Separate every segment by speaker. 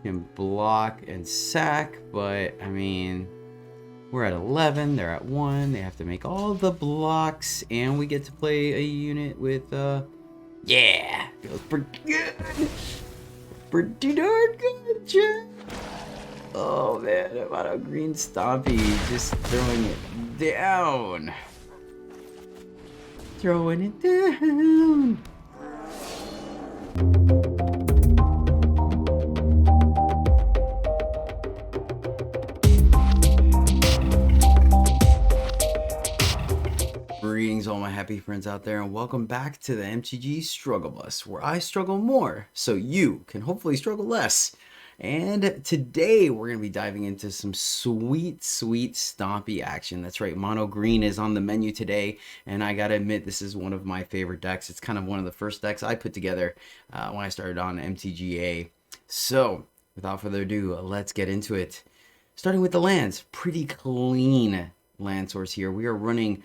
Speaker 1: can block and sack, but I mean, we're at 11, they're at 1. They have to make all the blocks, and we get to play a unit with, yeah, feels pretty good. Pretty darn good, Jack. Oh man, I'm on a green Stompy, just throwing it down. Throwing it down. Greetings, all my happy friends out there, and welcome back to the MTG Struggle Bus, where I struggle more so you can hopefully struggle less. And today we're going to be diving into some sweet Stompy action. That's right, mono green is on the menu today, and I gotta admit, this is one of my favorite decks. It's kind of one of the first decks I put together when I started on MTGA. So without further ado, let's get into it. Starting with the lands, pretty clean land source here. We are running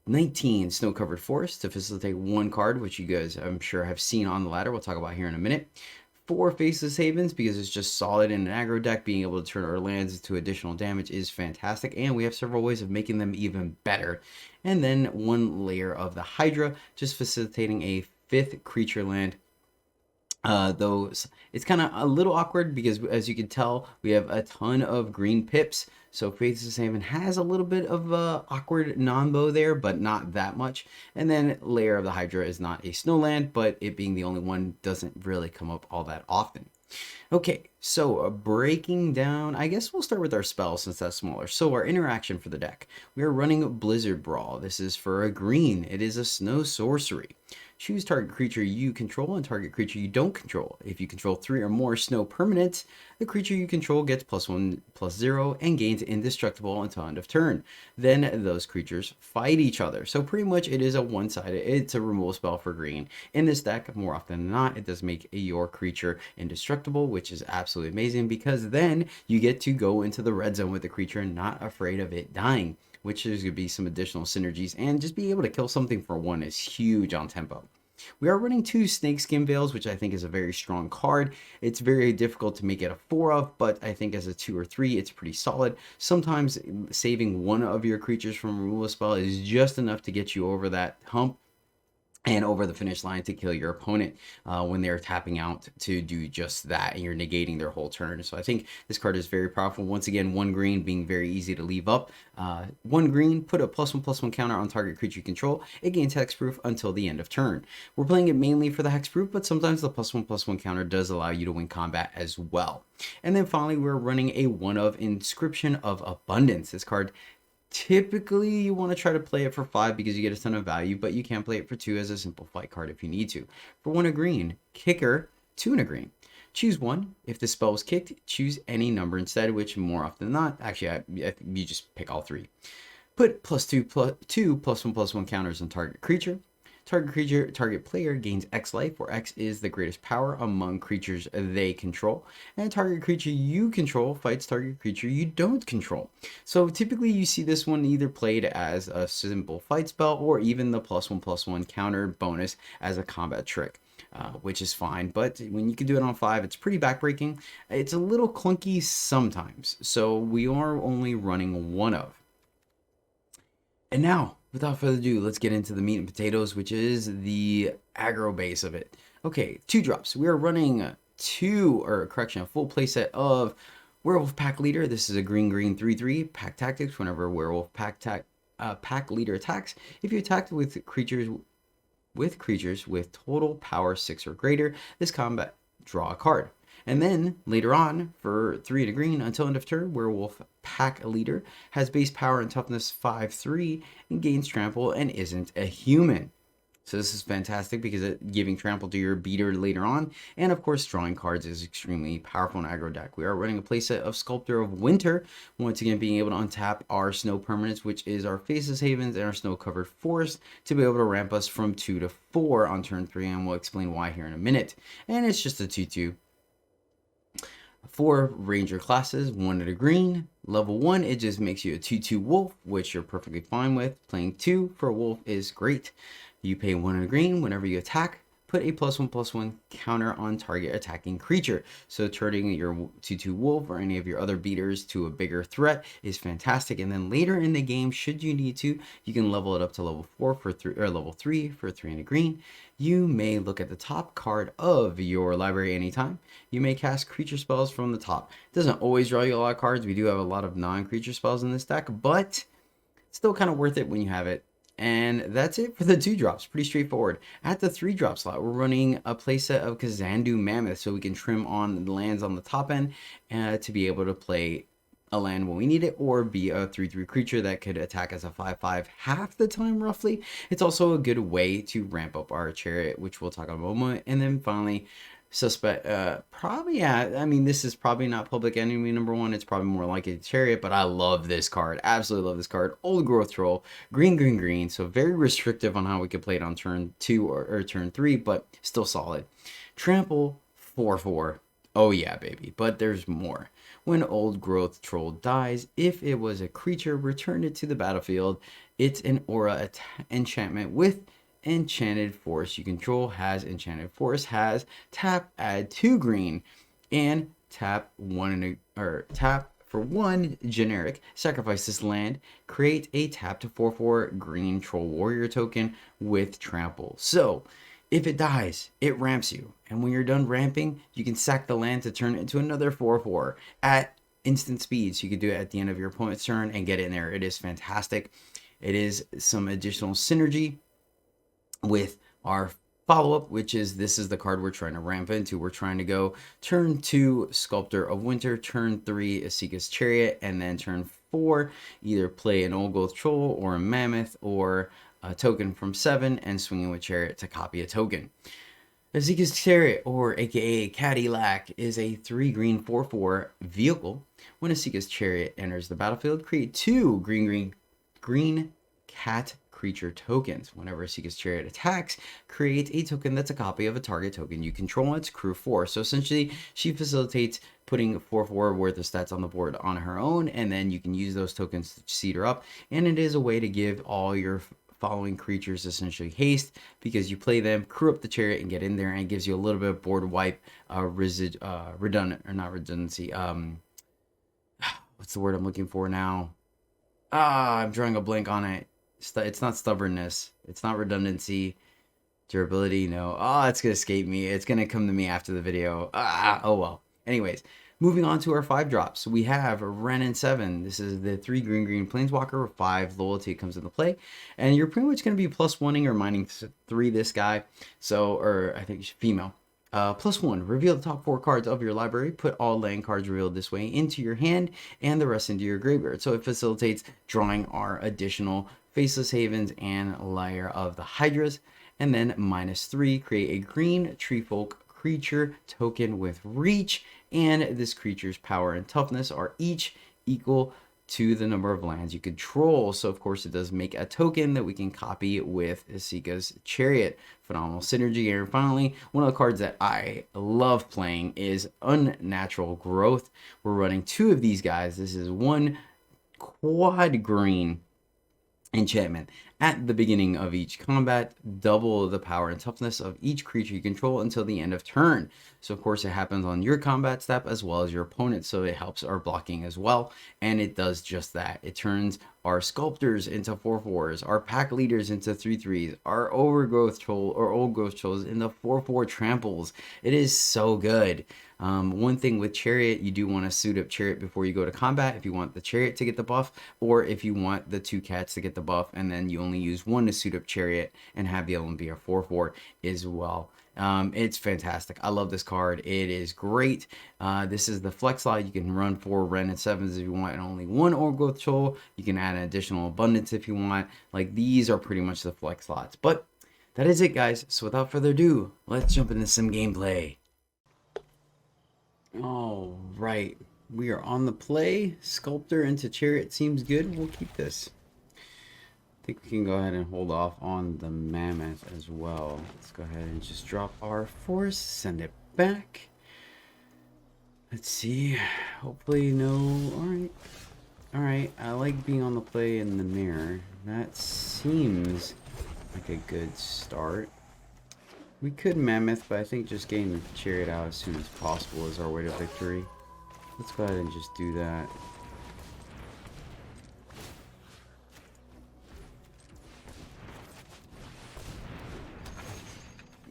Speaker 1: 19 snow-covered forests to facilitate one card, which you guys I'm sure have seen on the ladder. We'll talk about here in a minute. 4 Faceless Havens, because it's just solid in an aggro deck. Being able to turn our lands into additional damage is fantastic, and we have several ways of making them even better. And then 1 layer of the Hydra, just facilitating a 5th creature land. Though it's kind of a little awkward because, as you can tell, we have a ton of green pips. So Faceless Haven has a little bit of awkward non-bow there, but not that much. And then Lair of the Hydra is not a snowland, but it being the only one doesn't really come up all that often. Okay, so breaking down, I guess we'll start with our spells since that's smaller. So our interaction for the deck, we are running Blizzard Brawl. This is for a green. It is a snow sorcery. Choose target creature you control and target creature you don't control. If you control 3 or more snow permanents, the creature you control gets +1/+0 and gains indestructible until end of turn. Then those creatures fight each other. So pretty much it is a one-sided, it's a removal spell for green. In this deck, more often than not, it does make your creature indestructible, which is absolutely amazing because then you get to go into the red zone with the creature and not afraid of it dying, which is going to be some additional synergies, and just being able to kill something for 1 is huge on tempo. We are running 2 Snakeskin Veils, which I think is a very strong card. It's very difficult to make it a 4 of, but I think as a 2 or 3, it's pretty solid. Sometimes saving 1 of your creatures from removal spell is just enough to get you over that hump and over the finish line to kill your opponent when they're tapping out to do just that, and you're negating their whole turn. So I think this card is very powerful. Once again, 1 green being very easy to leave up. 1 green, put a +1/+1 counter on target creature you control. It gains hexproof until the end of turn. We're playing it mainly for the hexproof, but sometimes the +1/+1 counter does allow you to win combat as well. And then finally, we're running a 1 of Inscription of Abundance. This card, typically you want to try to play it for 5 because you get a ton of value, but you can play it for 2 as a simple fight card if you need to. For 1 a green, Kicker, 2 and a green. Choose 1. If the spell is kicked, choose any number instead, which more often than not, actually you just pick all 3. Put +2/+1/+1 counters on target creature. Target player gains X life, where X is the greatest power among creatures they control. And target creature you control fights target creature you don't control. So typically you see this one either played as a simple fight spell or even the +1/+1 counter bonus as a combat trick. Which is fine, but when you can do it on 5, it's pretty backbreaking. It's a little clunky sometimes, so we are only running 1 of. And now, without further ado, let's get into the meat and potatoes, which is the aggro base of it. Okay, 2 drops. We are running a full playset of Werewolf Pack Leader. This is a green 3/3 pack tactics. Whenever Werewolf Pack Leader attacks, if you attack with creatures with total power 6 or greater, this combat draw a card. And then later on, for 3 and a green, until end of turn, Werewolf Pack Leader has base power and toughness 5/3 and gains trample and isn't a human. So this is fantastic because it giving trample to your beater later on, and of course drawing cards is extremely powerful in aggro deck. We are running a playset of Sculptor of Winter, once again being able to untap our snow permanents, which is our Faceless Havens and our snow covered forest, to be able to ramp us from 2 to 4 on turn 3, and we'll explain why here in a minute. And it's just a 2/2. 4 ranger classes, 1 at a green. Level 1, it just makes you a 2/2 wolf, which you're perfectly fine with. Playing 2 for a wolf is great. You pay 1 at a green. Whenever you attack, put a +1/+1 counter on target attacking creature. So turning your 2/2 wolf or any of your other beaters to a bigger threat is fantastic. And then later in the game, should you need to, you can level it up to level 4 for 3, or level 3 for 3 and a green. You may look at the top card of your library anytime. You may cast creature spells from the top. It doesn't always draw you a lot of cards. We do have a lot of non-creature spells in this deck, but it's still kind of worth it when you have it. And that's it for the 2 drops. Pretty straightforward. At the 3 drop slot, we're running a playset of Kazandu Mammoth, so we can trim on the lands on the top end to be able to play a land when we need it, or be a 3/3 creature that could attack as a 5/5 half the time roughly. It's also a good way to ramp up our chariot, which we'll talk about in a moment. And then finally, probably, yeah, I mean, this is probably not public enemy number 1. It's probably more like a chariot, but I love this card. Absolutely love this card. Old growth troll, green, so very restrictive on how we could play it on turn 2 or turn 3, but still solid. Trample 4/4. Oh yeah, baby, but there's more. When Old Growth Troll dies, if it was a creature, return it to the battlefield. It's an aura enchantment with Enchanted Force. You control has Enchanted Force, has tap, add 2 green, and tap for 1 generic. Sacrifice this land, create a tap to 4/4 green troll warrior token with trample. So if it dies, it ramps you. And when you're done ramping, you can sack the land to turn it into another 4/4 at instant speed. So you can do it at the end of your opponent's turn and get in there. It is fantastic. It is some additional synergy with our follow-up, which is, this is the card we're trying to ramp into. We're trying to go turn 2 Sculptor of Winter, turn 3 Asika's Chariot, and then turn 4 either play an Old Growth Troll or a Mammoth or a token from 7 and swinging with Chariot to copy a token. Asika's Chariot, or aka Cadillac, is a 3 green 4/4 vehicle. When Asika's Chariot enters the battlefield, create 2 green cat creature tokens. Whenever Asika's Chariot attacks, create a token that's a copy of a target token you control. It's crew 4. So essentially, she facilitates putting 4/4 worth of stats on the board on her own, and then you can use those tokens to seed her up. And it is a way to give all your following creatures essentially haste, because you play them, crew up the chariot, and get in there, and it gives you a little bit of board wipe, redundant, or not redundancy. What's the word I'm looking for now? I'm drawing a blank on it. It's not stubbornness. It's not redundancy. Durability, no. It's gonna escape me. It's gonna come to me after the video. Oh well. Anyways, moving on to our 5 drops. We have Ren and 7. This is the 3 green planeswalker with 5 loyalty comes into play. And you're pretty much gonna be +1ing or -3 this guy. So, or I think female. +1, reveal the top 4 cards of your library. Put all land cards revealed this way into your hand and the rest into your graveyard. So it facilitates drawing our additional Faceless Havens and Lair of the Hydras. And then -3, create a green Treefolk creature token with reach, and this creature's power and toughness are each equal to the number of lands you control. So of course it does make a token that we can copy with Asika's Chariot. Phenomenal synergy here. And finally, one of the cards that I love playing is Unnatural Growth. We're running 2 of these guys. This is 1 quad green enchantment. At the beginning of each combat, double the power and toughness of each creature you control until the end of turn. So of course it happens on your combat step as well as your opponent, so it helps our blocking as well, and it does just that. It turns our sculptors into 4/4s, our pack leaders into 3/3s, our overgrowth troll or old growth trolls into 4/4 tramples. It is so good. One thing with Chariot, you do want to suit up Chariot before you go to combat if you want the Chariot to get the buff, or if you want the 2 cats to get the buff, and then you only use 1 to suit up Chariot and have the other one be a 4/4 as well. It's fantastic. I love this card. It is great. This is the flex slot. You can run 4 Ren and 7s if you want, and only 1 Old Growth Troll. You can add an additional abundance if you want. Like, these are pretty much the flex slots. But that is it, guys. So without further ado, let's jump into some gameplay. All right, we are on the play. Sculptor into Chariot seems good. We'll keep this. I think we can go ahead and hold off on the Mammoth as well. Let's go ahead and just drop our force, send it back. Let's see. Hopefully no. All right. I like being on the play in the mirror. That seems like a good start. We could Mammoth, but I think just getting the Chariot out as soon as possible is our way to victory. Let's go ahead and just do that.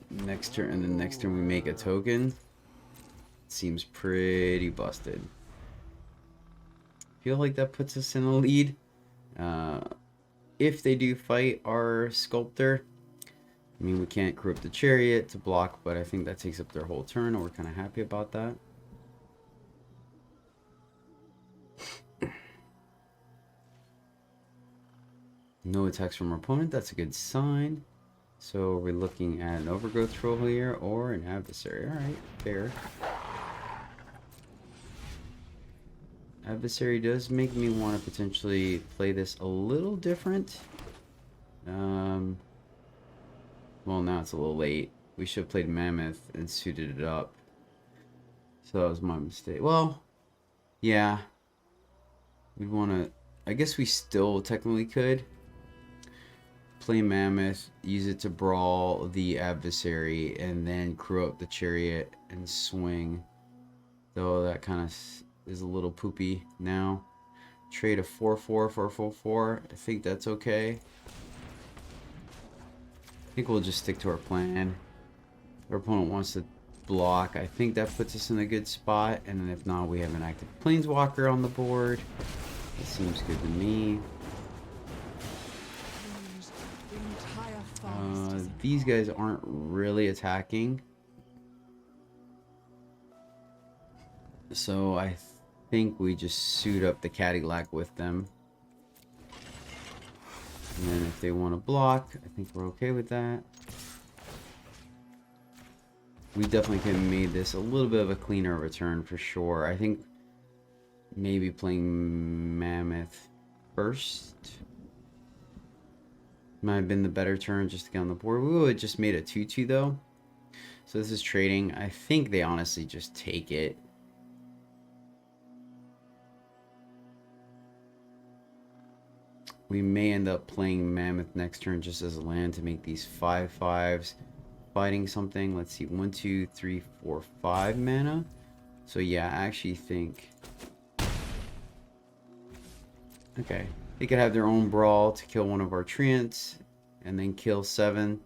Speaker 1: Next turn, and then next turn we make a token. Seems pretty busted. Feel like that puts us in the lead. If they do fight our Sculptor, I mean, we can't crew up the Chariot to block, but I think that takes up their whole turn, and we're kind of happy about that. No attacks from our opponent, that's a good sign. So we're looking at an Overgrowth Troll here, or an Adversary. Alright, fair. Adversary does make me want to potentially play this a little different. Well, now it's a little late. We should have played Mammoth and suited it up. So that was my mistake. Well, yeah. We want to... I guess we still technically could play Mammoth, use it to brawl the Adversary, and then crew up the Chariot and swing. Though that kind of is a little poopy now. Trade a 4/4 for a 4/4. I think that's okay. I think we'll just stick to our plan. Our opponent wants to block. I think that puts us in a good spot. And then if not, we have an active Planeswalker on the board. That seems good to me. These guys aren't really attacking. So I think we just suit up the Cadillac with them. And then if they want to block, I think we're okay with that. We definitely could have made this a little bit of a cleaner return for sure. I think maybe playing Mammoth first might have been the better turn just to get on the board. We would have just made a 2/2 though. So this is trading. I think they honestly just take it. We may end up playing Mammoth next turn just as a land to make these 5/5s fighting something. Let's see, 1, 2, 3, 4, 5 mana. So yeah, I actually think... Okay, they could have their own brawl to kill one of our treants and then kill 7.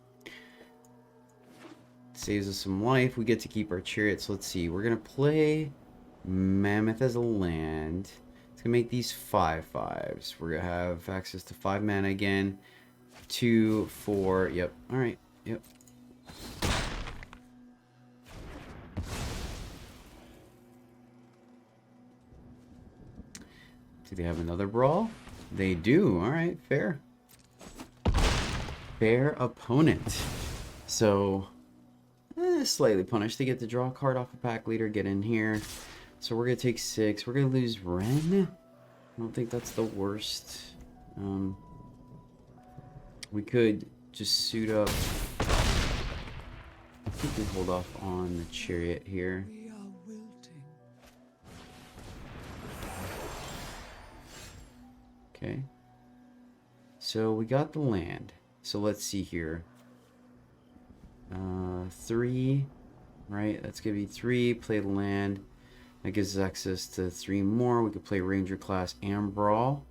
Speaker 1: Saves us some life. We get to keep our Chariots. Let's see, we're gonna play Mammoth as a land. It's gonna make these 5/5s. We're gonna have access to 5 mana again. 2, 4. Yep. All right. Yep. Do they have another brawl? They do. All right. Fair. Fair opponent. So slightly punished. They get to draw a card off a pack leader. Get in here. So we're gonna take 6. We're gonna lose Ren. I don't think that's the worst. We could just suit up. I think we hold off on the Chariot here. Okay. So we got the land. So let's see here. 3, right? That's gonna be 3. Play the land. That gives us access to 3 more. We could play Ranger class and Brawl.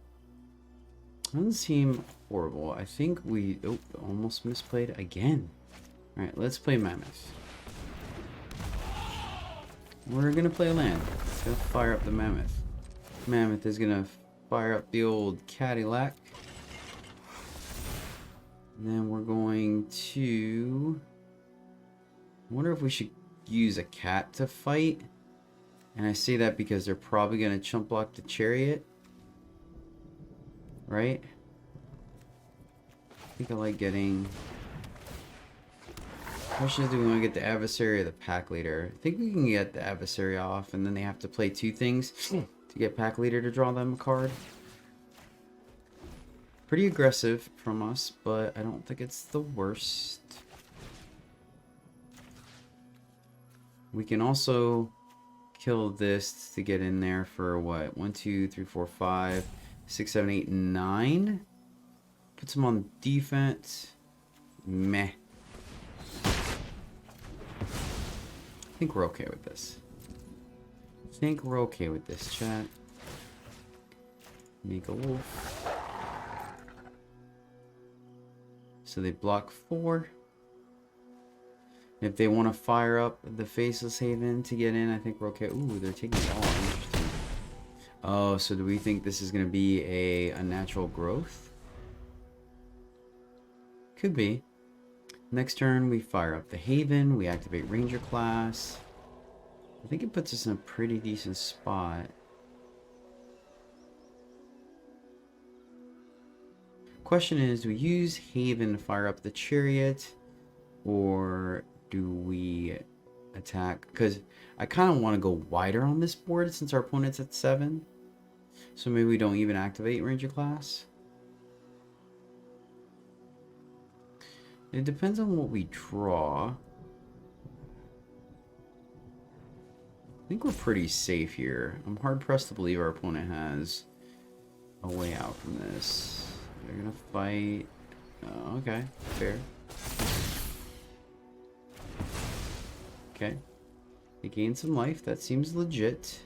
Speaker 1: Doesn't seem horrible. I think we almost misplayed again. Alright, let's play Mammoth. We're gonna play land. Let's go fire up the Mammoth. Mammoth is gonna fire up the old Cadillac. And then we're going to... I wonder if we should use a cat to fight. And I say that because they're probably going to chump block the Chariot. Right? I think I like getting... Question is, do we want to get the Adversary or the Pack Leader? I think we can get the Adversary off, and then they have to play 2 things to get Pack Leader to draw them a card. Pretty aggressive from us, but I don't think it's the worst. We can also kill this to get in there for what? 1, 2, 3, 4, 5, 6, 7, 8, 9. Puts him on defense. Meh. think we're okay with this. I think we're okay with this, chat. Make a wolf. So they block 4. If they want to fire up the Faceless Haven to get in, I think we're okay. Ooh, they're taking it all. Interesting. Oh, so do we think this is going to be a natural growth? Could be. Next turn, we fire up the Haven. We activate Ranger class. I think it puts us in a pretty decent spot. Question is, do we use Haven to fire up the Chariot? Or do we attack? Because I kind of want to go wider on this board since our opponent's at 7. So maybe we don't even activate Ranger class. It depends on what we draw. I think we're pretty safe here. I'm hard pressed to believe our opponent has a way out from this. They're gonna fight. Oh, okay, fair. Okay. They gain some life. That seems legit.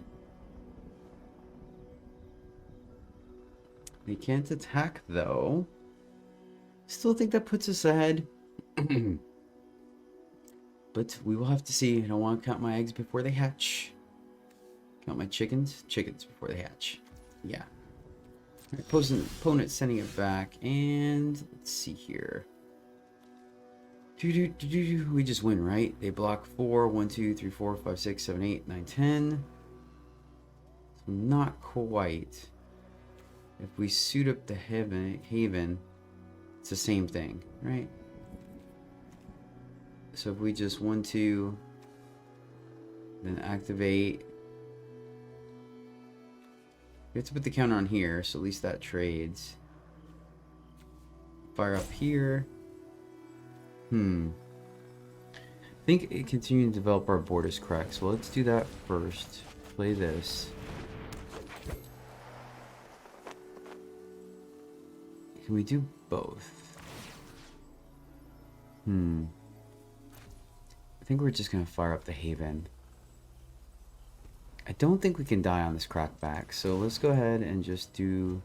Speaker 1: They can't attack, though. Still think that puts us ahead. But we will have to see. I don't want to count my eggs before they hatch. Count my chickens? Chickens before they hatch. Yeah. Alright, opponent sending it back. And let's see here. We just win, right? They block 4, 1, 2, 3, 4, 5, 6, 7, 8, 9, 10. So not quite. If we suit up the Haven, it's the same thing, right? So if we just 1, 2, then activate. We have to put the counter on here, so at least that trades. Fire up here. I think it continuing to develop our board is correct. So let's do that first. Play this. Can we do both? I think we're just gonna fire up the Haven. I don't think we can die on this crackback, so let's go ahead and just do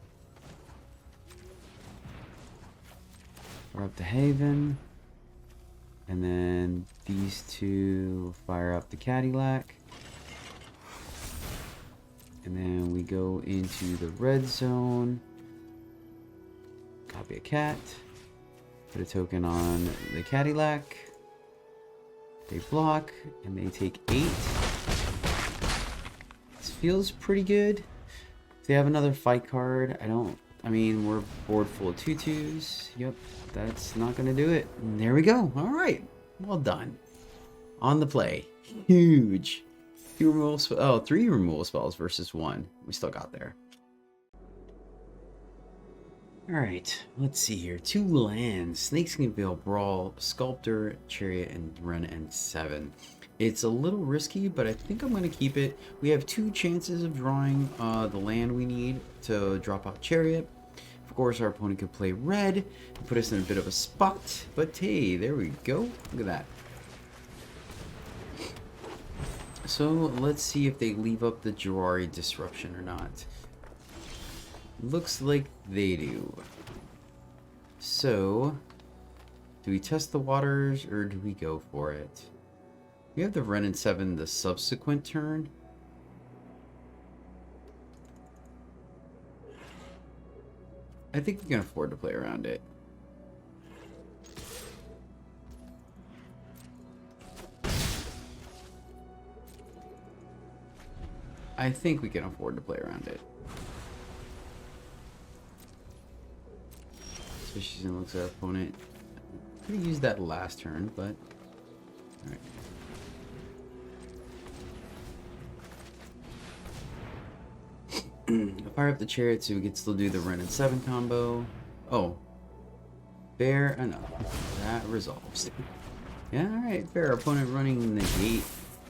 Speaker 1: fire up the Haven. And then these two fire up the Cadillac. And then we go into the red zone. Copy a cat. Put a token on the Cadillac. They block, and they take 8. This feels pretty good. If they have another fight card, I mean, we're board full of 2/2s. Yep, that's not going to do it. And there we go. All right. Well done. On the play. Huge. 3 removal spells versus 1. We still got there. Alright, let's see here. 2 lands. Snakeskin Veil, Brawl, Sculptor, Chariot, and run and 7. It's a little risky, but I think I'm going to keep it. We have 2 chances of drawing the land we need to drop out Chariot. Of course, our opponent could play red and put us in a bit of a spot. But hey, there we go. Look at that. So let's see if they leave up the Jirari Disruption or not. Looks like they do. So, do we test the waters or do we go for it? We have the Ren and 7 the subsequent turn. I think we can afford to play around it. I think we can afford to play around it. Especially since it looks at our opponent. Could have used that last turn, but alright. Fire up the Chariot so we can still do the Ren and 7 combo. Oh. Fair enough. That resolves. Yeah, alright, fair. Our opponent running the gate.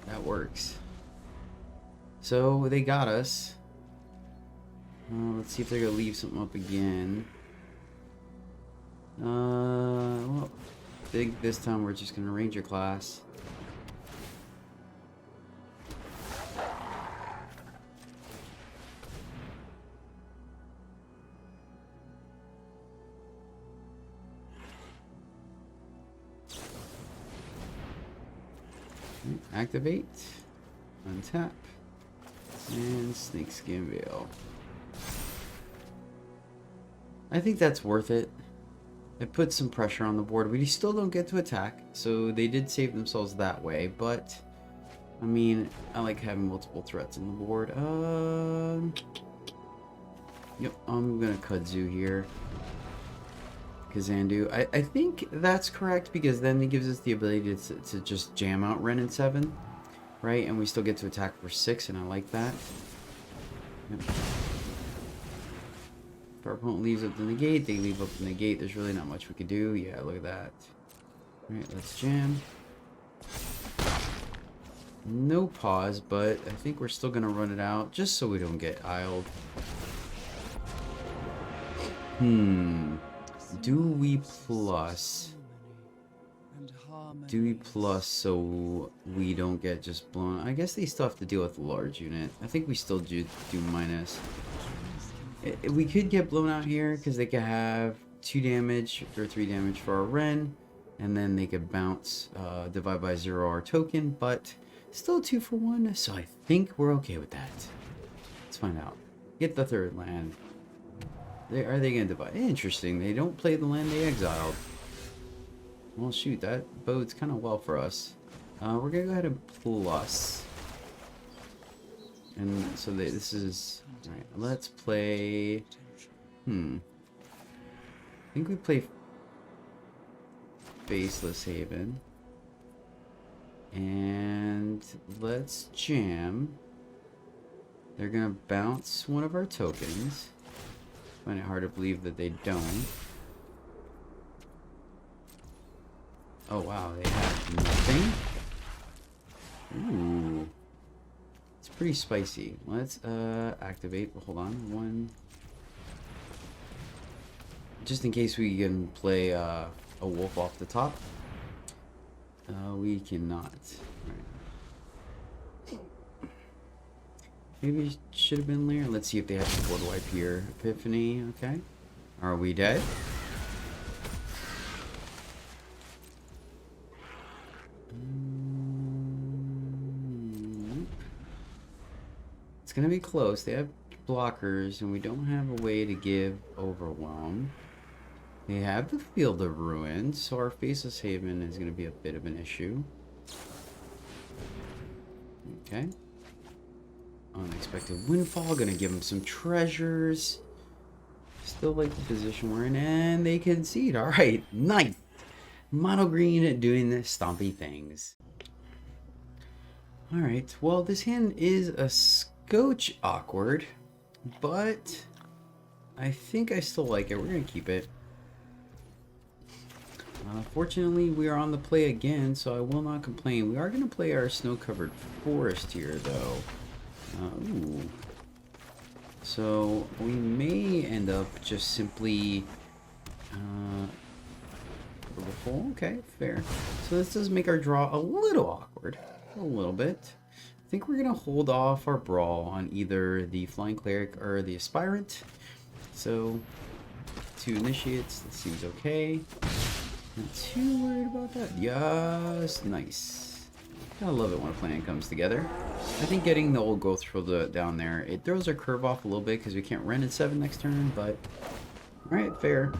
Speaker 1: That works. So they got us. Let's see if they're gonna leave something up again. Well, big this time we're just gonna Ranger class. Activate, untap, and Snakeskin Veil. I think that's worth it. It puts some pressure on the board. We still don't get to attack, so they did save themselves that way, but I mean, I like having multiple threats on the board. Yep, I'm gonna kudzu here. Kazandu. I think that's correct, because then it gives us the ability to just jam out Ren in 7, right? And we still get to attack for 6, and I like that. Yep. If our opponent leaves up the negate, they leave up the negate. There's really not much we can do. Yeah, look at that. Alright, let's jam. No pause, but I think we're still going to run it out just so we don't get aisled. Do we plus? Do we plus so we don't get just blown? I guess they still have to deal with the large unit. I think we still do minus. We could get blown out here because they could have 2 damage or 3 damage for our Ren, and then they could bounce, divide by 0 our token, but still 2 for 1, so I think we're okay with that. Let's find out. Get the 3rd land. Are they going to divide? Interesting. They don't play the land they exiled. Well, shoot, that bodes kind of well for us. We're going to go ahead and plus. And so this is... Alright, let's play... I think we play Faceless Haven. And let's jam. They're going to bounce one of our tokens. I find it hard to believe that they don't. Oh wow, they have nothing? Ooh. It's pretty spicy. Let's activate. Hold on. 1. Just in case we can play a wolf off the top. We cannot. Right. Maybe it should have been later. Let's see if they have a board wipe here. Epiphany, okay. Are we dead? It's gonna be close. They have blockers, and we don't have a way to give Overwhelm. They have the Field of Ruin, so our Faceless Haven is gonna be a bit of an issue. Okay. Unexpected Windfall, gonna give them some treasures. Still like the position we're in, and they concede. Alright, nice. Mono green doing the stompy things. Alright, well, this hand is a scotch awkward, but I think I still like it. We're gonna keep it. Fortunately, we are on the play again, so I will not complain. We are gonna play our snow-covered forest here, though. Ooh. So we may end up just simply okay, fair. So this does make our draw a little awkward, a little bit. I think we're gonna hold off our brawl on either the Flying Cleric or the Aspirant. So 2 initiates, that seems okay. Not too worried about that. Yes, nice. I love it when a plan comes together. I think getting the old growth throw down there, it throws our curve off a little bit because we can't run at 7 next turn, but alright, fair.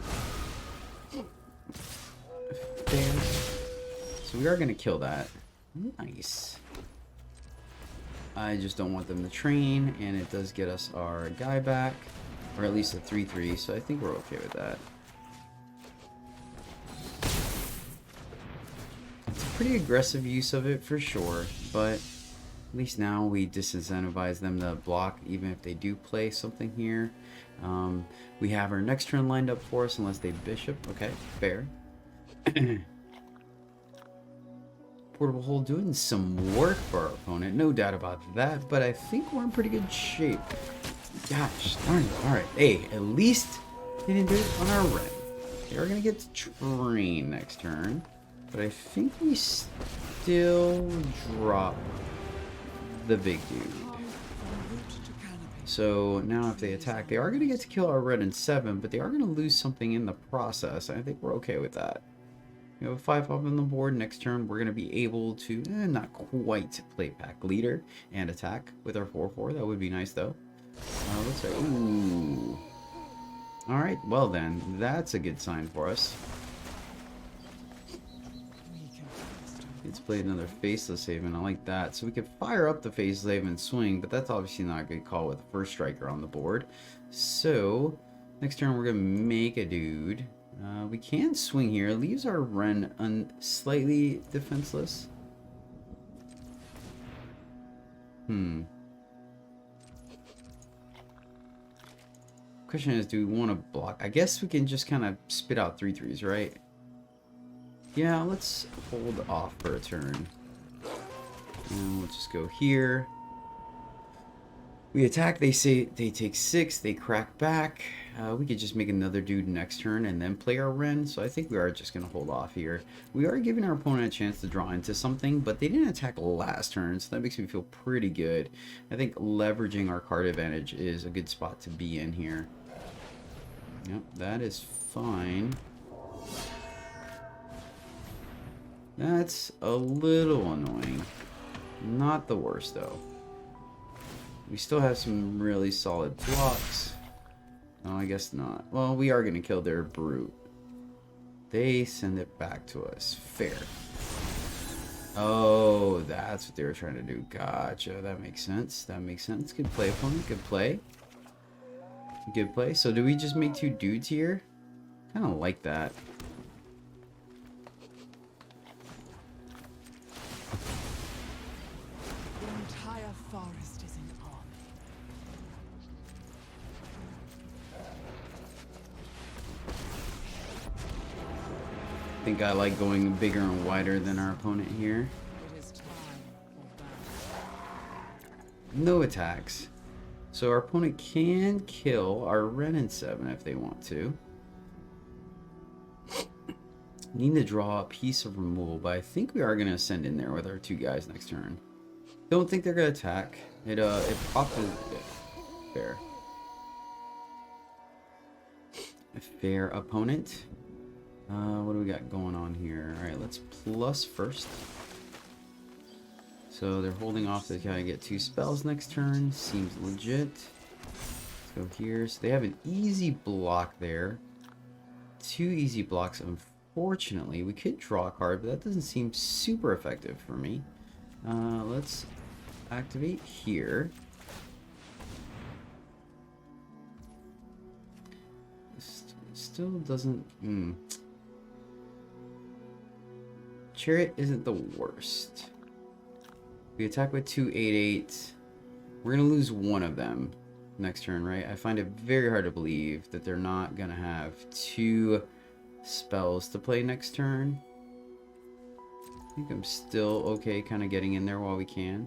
Speaker 1: Fair. So we are going to kill that. Nice. I just don't want them to train, and it does get us our guy back, or at least a 3/3, so I think we're okay with that. Pretty aggressive use of it for sure, but at least now we disincentivize them to block even if they do play something here. We have our next turn lined up for us unless they bishop. Okay, fair. Portable Hold doing some work for our opponent, no doubt about that, but I think we're in pretty good shape. Gosh darn it. Alright, hey, at least they didn't do it on our red. They are going to get to train next turn. But I think we still drop the big dude. So now if they attack, they are going to get to kill our red in 7, but they are going to lose something in the process. I think we're okay with that. We have a 5 up on the board. Next turn, we're going to be able to, not quite play pack leader and attack with our 4/4. That would be nice, though. Looks like, ooh. Alright, well then, that's a good sign for us. Let's play another Faceless Haven. I like that. So we could fire up the Faceless Haven and swing, but that's obviously not a good call with the first striker on the board. So, next turn we're going to make a dude. We can swing here. It leaves our Wren slightly defenseless. Question is, do we want to block? I guess we can just kind of spit out 3/3s, right? Yeah, let's hold off for a turn. And we'll just go here. We attack, they say they take 6, they crack back. We could just make another dude next turn and then play our Wren. So I think we are just going to hold off here. We are giving our opponent a chance to draw into something, but they didn't attack last turn, so that makes me feel pretty good. I think leveraging our card advantage is a good spot to be in here. Yep, that is fine. That's a little annoying. Not the worst, though. We still have some really solid blocks. Oh, I guess not. Well, we are going to kill their brute. They send it back to us. Fair. Oh, that's what they were trying to do. Gotcha. That makes sense. That makes sense. Good play, opponent. Good play. Good play. So do we just make 2 dudes here? Kind of like that. I think I like going bigger and wider than our opponent here. No attacks. So our opponent can kill our Wren in 7 if they want to. Need to draw a piece of removal, but I think we are going to send in there with our 2 guys next turn. Don't think they're going to attack. It popped it. Fair. A fair opponent. What do we got going on here? Alright, let's plus first. So they're holding off to kind of get 2 spells next turn. Seems legit. Let's go here. So they have an easy block there. 2 easy blocks. Unfortunately, we could draw a card, but that doesn't seem super effective for me. Let's activate here. Still doesn't... Chariot isn't the worst. We attack with 2 8/8. We're going to lose one of them next turn, right? I find it very hard to believe that they're not going to have 2 spells to play next turn. I think I'm still okay kind of getting in there while we can.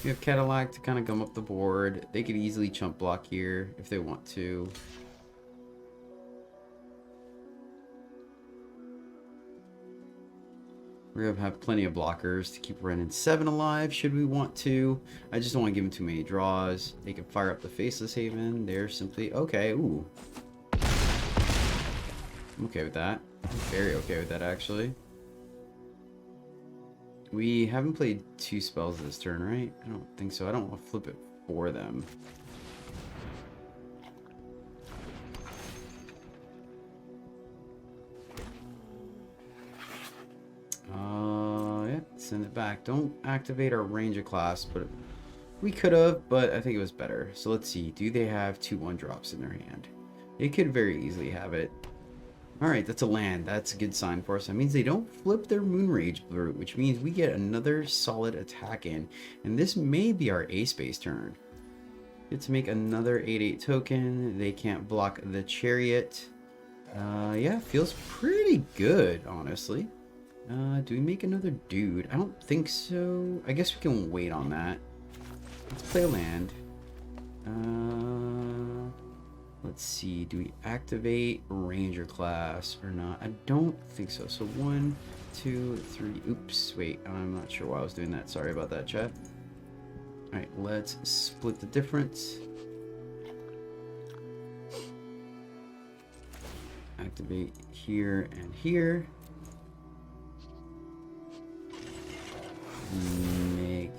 Speaker 1: We have Cadillac to kind of gum up the board. They could easily chump block here if they want to. We're going to have plenty of blockers to keep Wren in 7 alive should we want to. I just don't want to give them too many draws. They can fire up the Faceless Haven. They're simply... Okay, ooh. I'm okay with that. I'm very okay with that, actually. We haven't played 2 spells this turn, right? I don't think so. I don't want to flip it for them. Yeah, send it back. Don't activate our Ranger class, but we could have, but I think it was better. So let's see. Do they have 2 1-drops in their hand? They could very easily have it. Alright, that's a land. That's a good sign for us. That means they don't flip their Moonrage Brute, which means we get another solid attack in. And this may be our A-Space turn. Get to make another 8/8 token. They can't block the Chariot. Yeah, feels pretty good, honestly. Do we make another dude? I don't think so. I guess we can wait on that. Let's play a land. Let's see. Do we activate Ranger class or not? I don't think so. So 1, 2, 3. Oops. Wait. I'm not sure why I was doing that. Sorry about that, chat. Alright, let's split the difference. Activate here and here. Make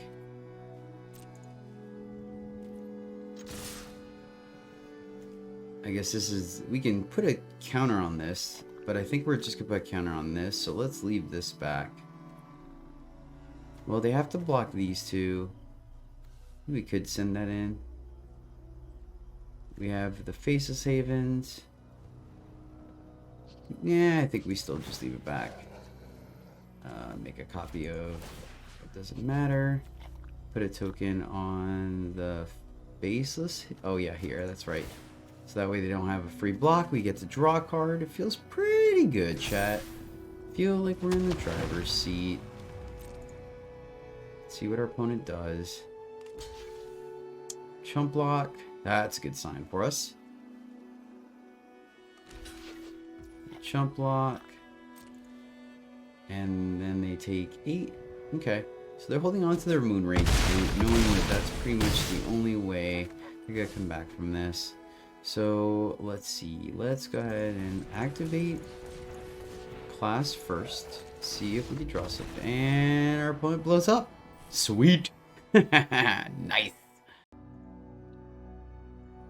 Speaker 1: I guess this is, we can put a counter on this, but I think we're just gonna put a counter on this, so let's leave this back. Well, they have to block these two. We could send that in. We have the Faceless Havens. Yeah, I think we still just leave it back. Make a copy of, it doesn't matter. Put a token on the Faceless. Oh yeah, here, that's right. So that way they don't have a free block. We get to draw a card. It feels pretty good, chat. Feel like we're in the driver's seat. Let's see what our opponent does. Chump block. That's a good sign for us. Chump block. And then they take 8. Okay. So they're holding on to their moon rage, knowing that that's pretty much the only way they're going to come back from this. So let's see. Let's go ahead and activate class first. See if we can draw something. And our opponent blows up. Sweet. Nice.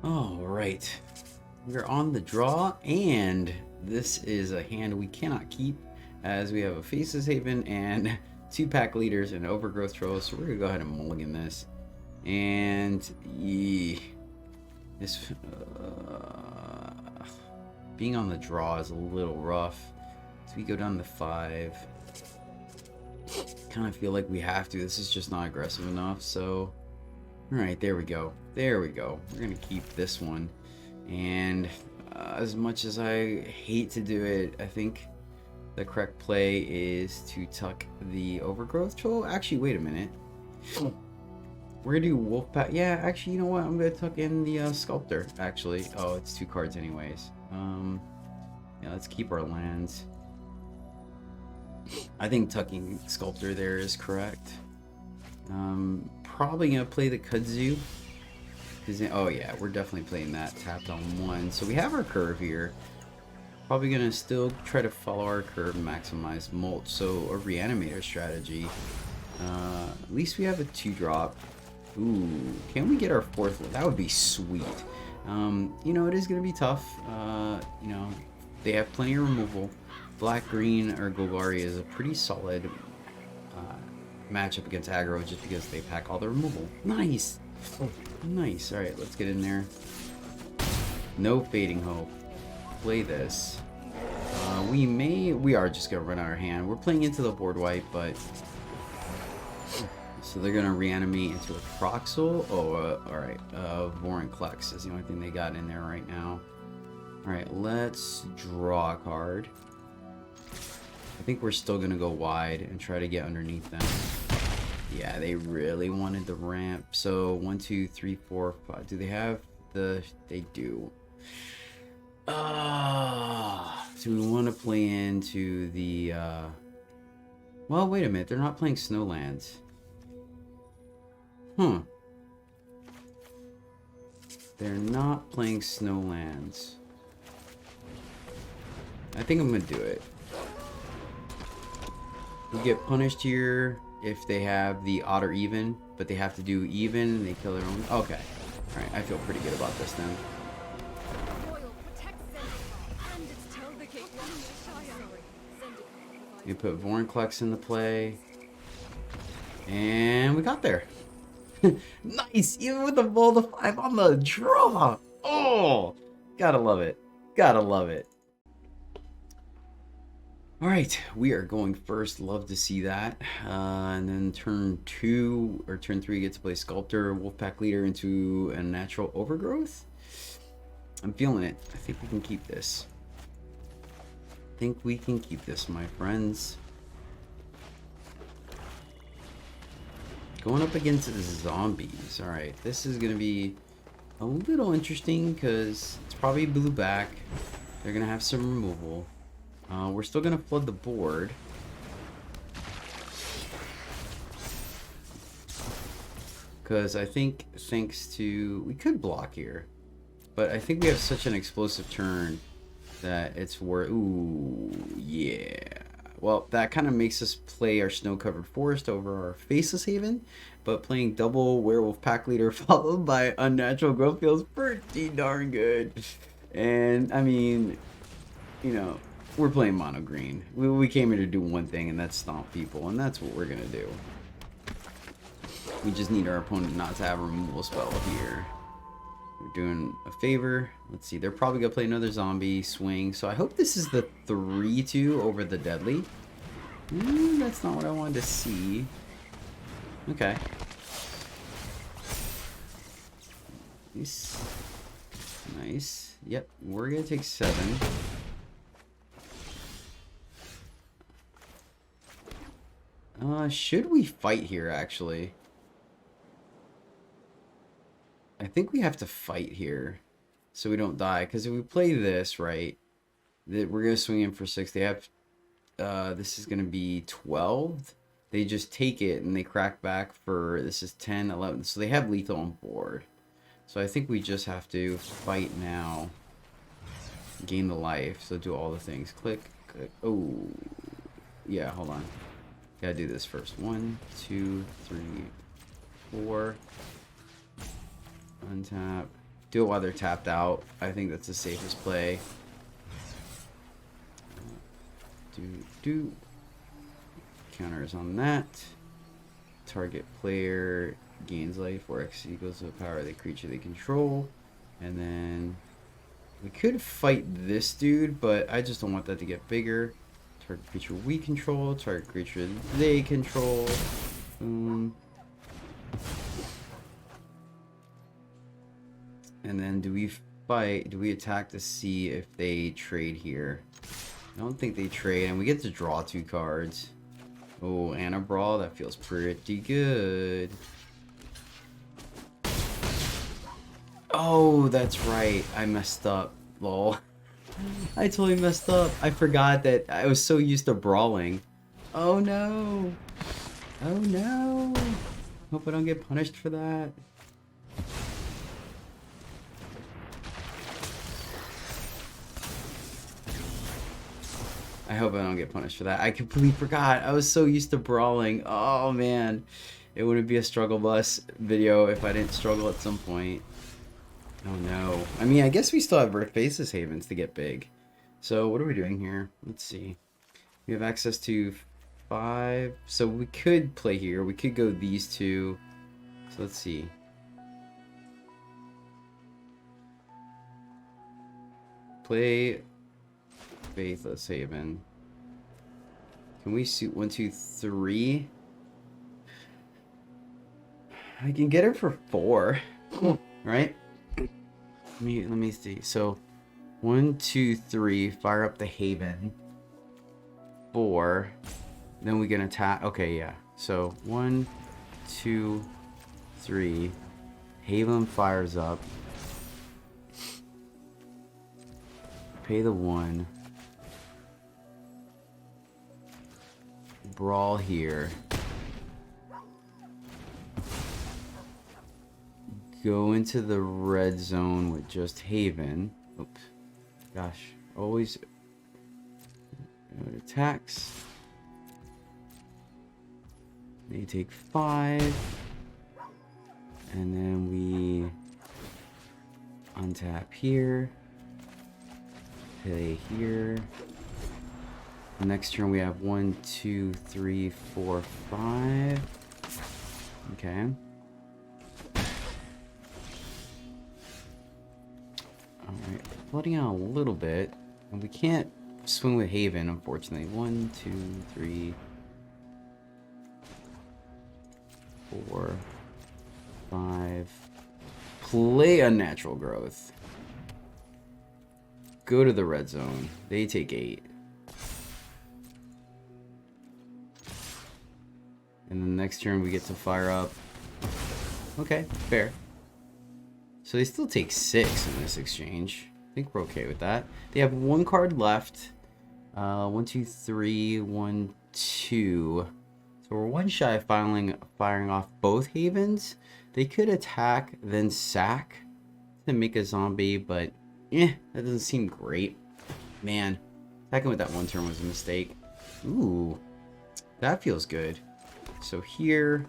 Speaker 1: Alright. We're on the draw, and this is a hand we cannot keep, as we have a Faceless Haven and 2 pack leaders and Overgrowth Troll. So we're gonna go ahead and mulligan this. And this being on the draw is a little rough. So we go down to 5. Kind of feel like we have to. This is just not aggressive enough. So, all right, there we go. There we go. We're gonna keep this one. And as much as I hate to do it, I think the correct play is to tuck the Overgrowth Troll. Actually, wait a minute. We're gonna do Wolfpack. Yeah, actually, you know what? I'm gonna tuck in the Sculptor. Actually, oh, it's 2 cards anyways. Yeah, let's keep our lands. I think tucking Sculptor there is correct. Probably gonna play the Kudzu. Oh yeah, we're definitely playing that tapped on 1. So we have our curve here. Probably gonna still try to follow our curve and maximize mulch. So a Reanimator strategy. At least we have a 2-drop. Ooh, can we get our 4th one? That would be sweet. You know, it is gonna be tough. You know, they have plenty of removal. Black, green, or Golgari is a pretty solid matchup against aggro, just because they pack all the removal. Nice. Oh, nice. All right, let's get in there. No Fading Hope. Play this. We are just gonna run our hand. We're playing into the board wipe, but so they're gonna reanimate into a Proxel. Oh, all right. Vorinclex is the only thing they got in there right now. All right, let's draw a card. I think we're still gonna go wide and try to get underneath them. Yeah, they really wanted the ramp. So 1, 2, 3, 4, 5. Do they have the? They do. So we want to play into the. Well, wait a minute. They're not playing Snowlands. They're not playing Snowlands. I think I'm gonna do it. We get punished here if they have the odd or even, but they have to do even and they kill their own. Okay. Alright, I feel pretty good about this then. We put Vorinclex into play. And we got there. Nice! Even with the ball to 5 on the draw! Oh! Gotta love it. Gotta love it. Alright, we are going first. Love to see that. And then turn 2 or turn 3 get to play Sculptor, Wolfpack Leader into a natural Overgrowth. I'm feeling it. I think we can keep this. I think we can keep this, my friends. Going up against the zombies. Alright, this is going to be a little interesting because it's probably blue back. They're going to have some removal. We're still going to flood the board. Because I think thanks to... We could block here. But I think we have such an explosive turn that it's worth. Ooh, yeah. Well, that kind of makes us play our snow-covered forest over our faceless haven, but playing double werewolf pack leader followed by unnatural growth feels pretty darn good. And I mean, you know, we're playing mono green. We came here to do one thing, and that's stomp people, and that's what we're gonna do. We just need our opponent not to have a removal spell here. We're doing a favor. Let's see, they're probably gonna play another zombie swing, so I hope this is the 3-2 over the deadly. That's not what I wanted to see. Okay. Nice. Nice. Yep, we're gonna take 7. Should we fight here, actually? I think we have to fight here so we don't die, because if we play this, right, that we're going to swing in for 6. They have, this is going to be 12. They just take it and they crack back for, this is 10, 11. So they have lethal on board. So I think we just have to fight now. Gain the life. So do all the things. Click, click. Oh, yeah, hold on. Gotta do this first. 1, 2, 3, 4. Untap. Do it while they're tapped out. I think that's the safest play. Do. Counters on that. Target player gains life or X equals the power of the creature they control. And then we could fight this dude, but I just don't want that to get bigger. Target creature we control. Target creature they control. And then do we fight? Do we attack to see if they trade here? I don't think they trade, and we get to draw 2 cards. Oh, and a brawl. That feels pretty good. Oh, that's right. I messed up. Lol. I totally messed up. I forgot that I was so used to brawling. Oh no. Oh no. Hope I don't get punished for that. I hope I don't get punished for that. I completely forgot. I was so used to brawling. Oh man. It wouldn't be a struggle bus video if I didn't struggle at some point. Oh no. I mean, I guess we still have Faceless Havens to get big. So what are we doing here? Let's see. We have access to 5. So we could play here. We could go these 2. So let's see. Play Faithless Haven. Can we suit 1, 2, 3? I can get her for 4. Right? Let me see. So 1, 2, 3, fire up the Haven. 4. Then we can attack. Okay, yeah. So 1, 2, 3. Haven fires up. Pay the 1. Brawl here. Go into the red zone with just Haven. Oops. Gosh. Always. It attacks. They take 5. And then we untap here. Play here. Next turn we have 1, 2, 3, 4, 5. Okay. Alright, flooding out a little bit. And we can't swing with Haven, unfortunately. 1, 2, 3, 4, 5. Play Unnatural Growth. Go to the red zone. They take 8. And then next turn we get to fire up. Okay, fair. So they still take 6 in this exchange. I think we're okay with that. They have 1 card left. 1, 2, 3, 1, 2. So we're 1 shy of firing off both Havens. They could attack, then sack to make a zombie, but that doesn't seem great. Man, attacking with that one turn was a mistake. Ooh, that feels good. So here,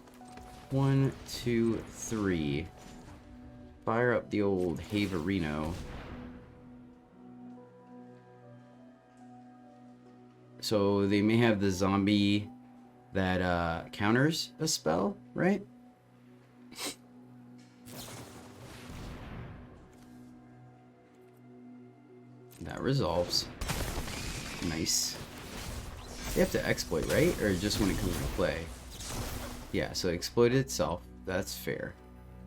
Speaker 1: 1, 2, 3. Fire up the old Haverino. So they may have the zombie that counters a spell, right? That resolves. Nice. They have to exploit, right? Or just when it comes to play? Yeah, so exploit itself. That's fair.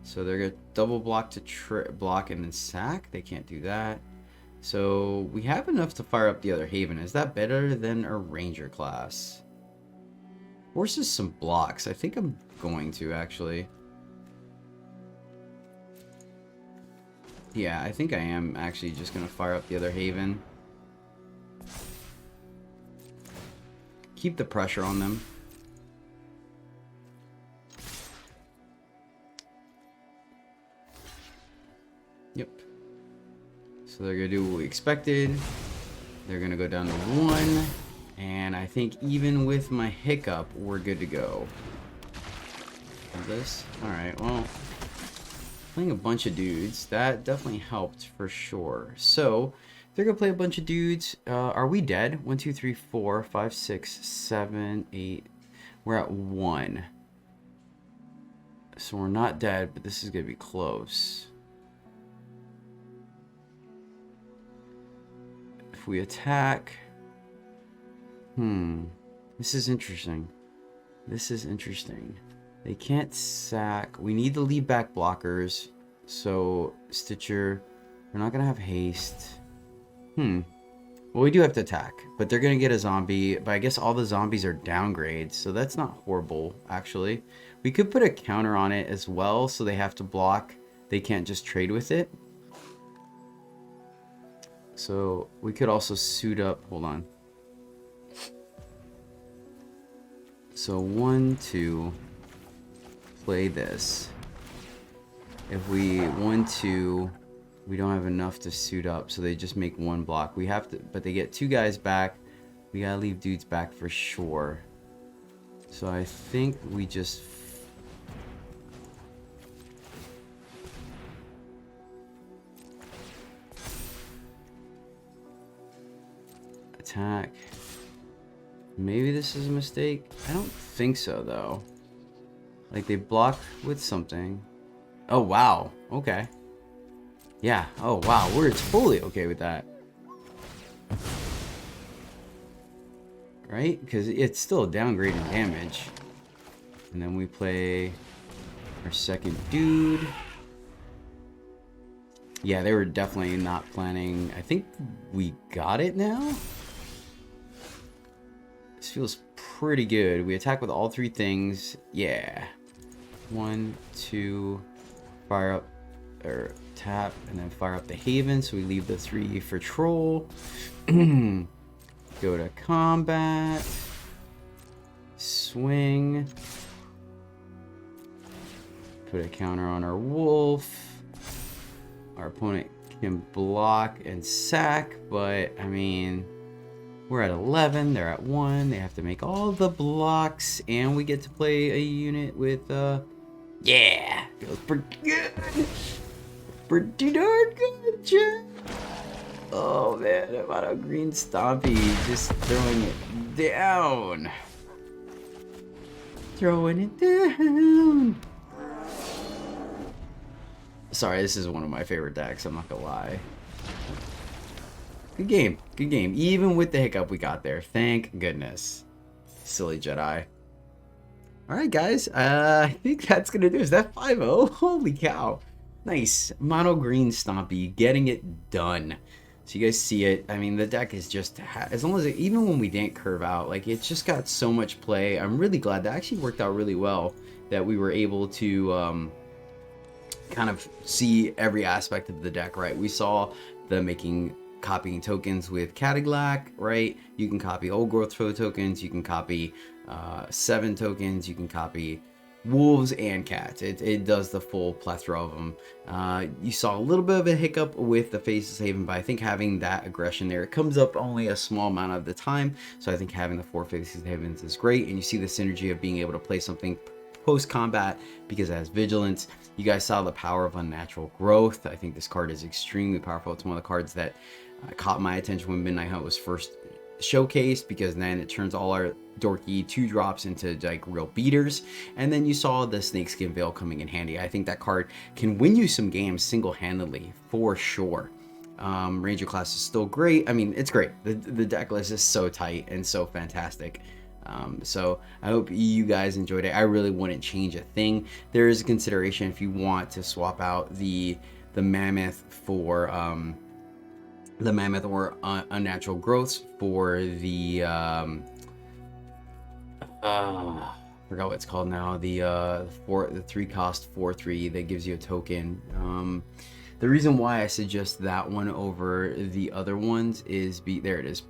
Speaker 1: So they're gonna double block to block and then sack. They can't do that. So we have enough to fire up the other Haven. Is that better than a Ranger class? Forces some blocks. I think I'm going to actually. Yeah, I think I am actually just gonna fire up the other Haven. Keep the pressure on them. Yep. So they're gonna do what we expected. They're gonna go down to 1. And I think even with my hiccup, we're good to go. This? Alright, well. Playing a bunch of dudes, that definitely helped for sure. So, they're gonna play a bunch of dudes. Are we dead? 1, 2, 3, 4, 5, 6, 7, 8. We're at 1. So we're not dead, but this is gonna be close. If we attack... This is interesting. This is interesting. They can't sack. We need to leave back blockers. So, Stitcher, we're not going to have haste. Well, we do have to attack. But they're going to get a zombie. But I guess all the zombies are downgrades. So that's not horrible, actually. We could put a counter on it as well. So they have to block. They can't just trade with it. So, we could also suit up. Hold on. So 1, 2, play this. If we 1, 2, we don't have enough to suit up, so they just make 1 block. We have to, but they get 2 guys back. We gotta leave dudes back for sure. So I think we just attack. Maybe this is a mistake. I don't think so, though. Like, they block with something. Oh, wow. Okay. Yeah. Oh, wow. We're totally okay with that. Right? Because it's still downgrading damage. And then we play our second dude. Yeah, they were definitely not planning. I think we got it now. This feels pretty good. We attack with all 3 things. Yeah. 1, 2, fire up, or tap, and then fire up the Haven. So we leave the 3 for Troll. Go to combat. Swing. Put a counter on our Wolf. Our opponent can block and sack, but I mean... We're at 11, they're at 1, they have to make all the blocks, and we get to play a unit with, yeah! Feels pretty good! Pretty darn good, Jen! Oh man, I'm out of green Stompy, just throwing it down! Throwing it down! Sorry, this is one of my favorite decks, I'm not gonna lie. Good game. Good game. Even with the hiccup we got there. Thank goodness. Silly Jedi. Alright, guys. I think that's going to do it. Is that 5-0? Holy cow. Nice. Mono green Stompy. Getting it done. So you guys see it. I mean, the deck is just... As long as it... Even when we didn't curve out, like, it's just got so much play. I'm really glad. That actually worked out really well. That we were able to... kind of see every aspect of the deck, right? We saw the copying tokens with Cataglac, right? You can copy old growth tokens, you can copy 7 tokens, you can copy wolves and cats. It does the full plethora of them. You saw a little bit of a hiccup with the Faceless Haven, but I think having that aggression there, it comes up only a small amount of the time. So I think having the 4 Faceless Havens is great, and you see the synergy of being able to play something post combat because it has vigilance. You guys saw the power of unnatural growth. I think this card is extremely powerful. It's one of the cards that caught my attention when Midnight Hunt was first showcased, because then it turns all our dorky 2-drops into like real beaters. And then you saw the Snakeskin Veil coming in handy. I think that card can win you some games single-handedly for sure. Ranger class is still great. I mean, it's great. The deck list is so tight and so fantastic. So I hope you guys enjoyed it. I really wouldn't change a thing. There is a consideration if you want to swap out the mammoth for the mammoth or unnatural growths for the forgot what it's called now, the 3-cost 4/3 that gives you a token. The reason why I suggest that one over the other ones is there it is,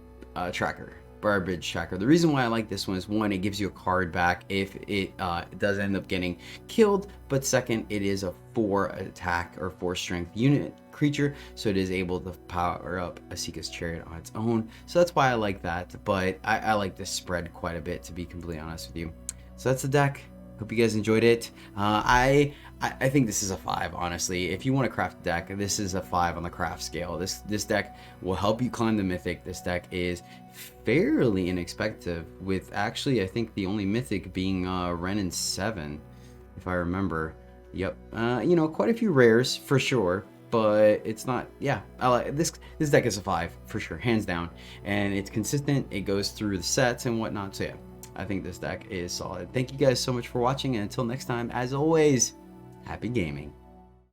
Speaker 1: tracker. Garbage tracker. The reason why I like this one is, one, it gives you a card back if it does end up getting killed, but second, it is a 4 attack or 4 strength unit creature, so it is able to power up a Seeker's Chariot on its own. So that's why I like that, but I like this spread quite a bit, to be completely honest with you. So that's the deck. Hope you guys enjoyed it. I think this is a 5, honestly. If you want to craft a deck, this is a 5 on the craft scale. This deck will help you climb the mythic. This deck is fairly inexpensive, with actually I think the only mythic being Ren and 7, if I remember. Yep. You know, quite a few rares for sure, but it's not, yeah, I like this deck is a 5 for sure, hands down, and it's consistent. It goes through the sets and whatnot. So yeah, I think this deck is solid. Thank you guys so much for watching, and until next time, as always, happy gaming.